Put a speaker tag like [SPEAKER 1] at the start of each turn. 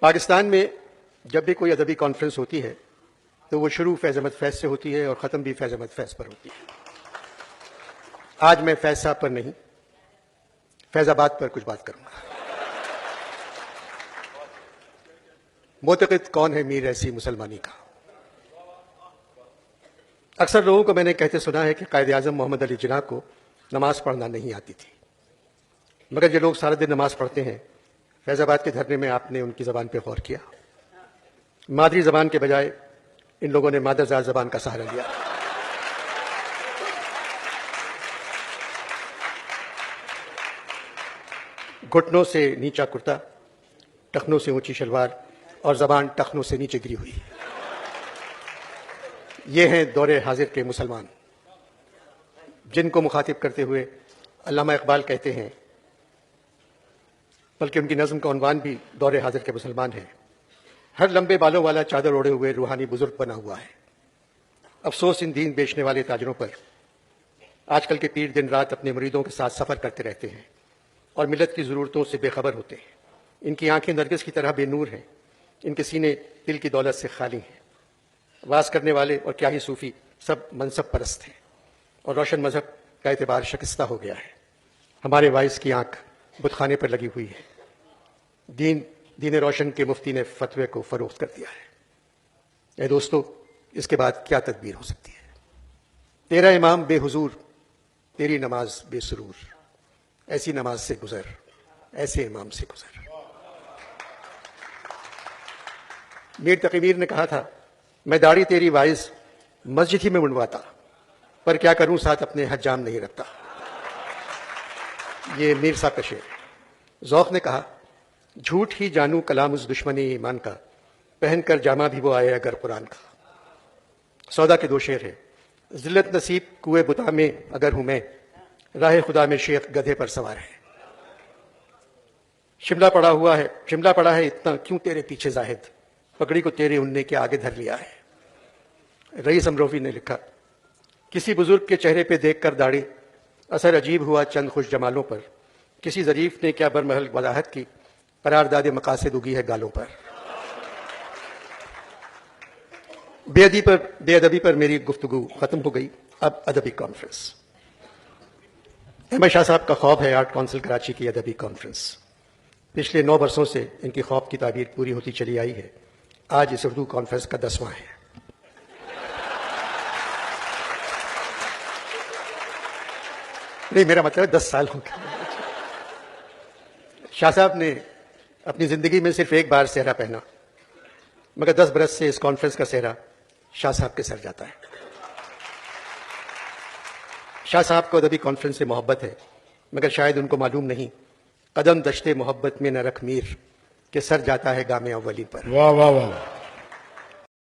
[SPEAKER 1] پاکستان میں جب بھی کوئی ادبی کانفرنس ہوتی ہے تو وہ شروع فیض احمد فیض سے ہوتی ہے اور ختم بھی فیض احمد فیض پر ہوتی ہے. آج میں فیض صاحب پر نہیں، فیض آباد پر کچھ بات کروں گا. معتقد کون ہے میر ایسی مسلمانی کا؟ اکثر لوگوں کو میں نے کہتے سنا ہے کہ قائد اعظم محمد علی جناح کو نماز پڑھنا نہیں آتی تھی، مگر جو لوگ سارا دن نماز پڑھتے ہیں، فیض آباد کے دھرنے میں آپ نے ان کی زبان پہ غور کیا. مادری زبان کے بجائے ان لوگوں نے مادرزاد زبان کا سہارا لیا. گھٹنوں سے نیچا کرتا، ٹخنوں سے اونچی شلوار اور زبان ٹخنوں سے نیچے گری ہوئی. یہ ہیں دور حاضر کے مسلمان، جن کو مخاطب کرتے ہوئے علامہ اقبال کہتے ہیں، بلکہ ان کی نظم کا عنوان بھی دور حاضر کے مسلمان ہے: ہر لمبے بالوں والا چادر اوڑے ہوئے روحانی بزرگ بنا ہوا ہے. افسوس ان دین بیچنے والے تاجروں پر. آج کل کے پیر دن رات اپنے مریدوں کے ساتھ سفر کرتے رہتے ہیں اور ملت کی ضرورتوں سے بے خبر ہوتے ہیں. ان کی آنکھیں نرگس کی طرح بے نور ہیں، ان کے سینے دل کی دولت سے خالی ہیں. واز کرنے والے اور کیا ہی صوفی سب منصب پرست ہیں اور روشن مذہب کا اعتبار شکستہ ہو گیا ہے. ہمارے وائس کی آنکھ بت خانے پر لگی ہوئی ہے. دین روشن کے مفتی نے فتوے کو فروخت کر دیا ہے. اے دوستو، اس کے بعد کیا تدبیر ہو سکتی ہے؟ تیرا امام بے حضور، تیری نماز بے سرور. ایسی نماز سے گزر، ایسے امام سے گزر. میر تقی میر نے کہا تھا، میں داڑھی تیری وائز مسجد ہی میں منڈواتا، پر کیا کروں ساتھ اپنے حجام نہیں رکھتا. یہ میر صاحب کا شعر. ذوق نے کہا، جھوٹ ہی جانوں کلام اس دشمنی ایمان کا، پہن کر جامہ بھی وہ آئے اگر قرآن کا. سودا کے دو شعر ہیں. ذلت نصیب کوئے بتا میں اگر ہوں میں، راہ خدا میں شیخ گدھے پر سوار ہے. شملہ پڑا ہے اتنا کیوں تیرے پیچھے زاہد، پگڑی کو تیرے اننے کے آگے دھر لیا ہے. رئیس امروفی نے لکھا، کسی بزرگ کے چہرے پہ دیکھ کر داڑھی، اثر عجیب ہوا چند خوش جمالوں پر. کسی ظریف نے کیا برمحل وضاحت کی، قرارداد مقاصد اگی ہے گالوں پر. بے ادبی پر میری گفتگو ختم ہو گئی. اب ادبی کانفرنس. احمد شاہ صاحب کا خواب ہے آرٹ کونسل کراچی کی ادبی کانفرنس. پچھلے 9 برسوں سے ان کی خواب کی تعبیر پوری ہوتی چلی آئی ہے. آج اس اردو کانفرنس کا 10واں ہے. نہیں، میرا مطلب ہے 10 سال ہو گئے. شاہ صاحب نے اپنی زندگی میں صرف ایک بار سہرا پہنا، مگر 10 برس سے اس کانفرنس کا سہرا شاہ صاحب کے سر جاتا ہے. شاہ صاحب کو ادبی کانفرنس سے محبت ہے، مگر شاید ان کو معلوم نہیں، قدم دشتے محبت میں نہ رکھ میر، کہ سر جاتا ہے گام اولی پر.
[SPEAKER 2] واہ واہ واہ.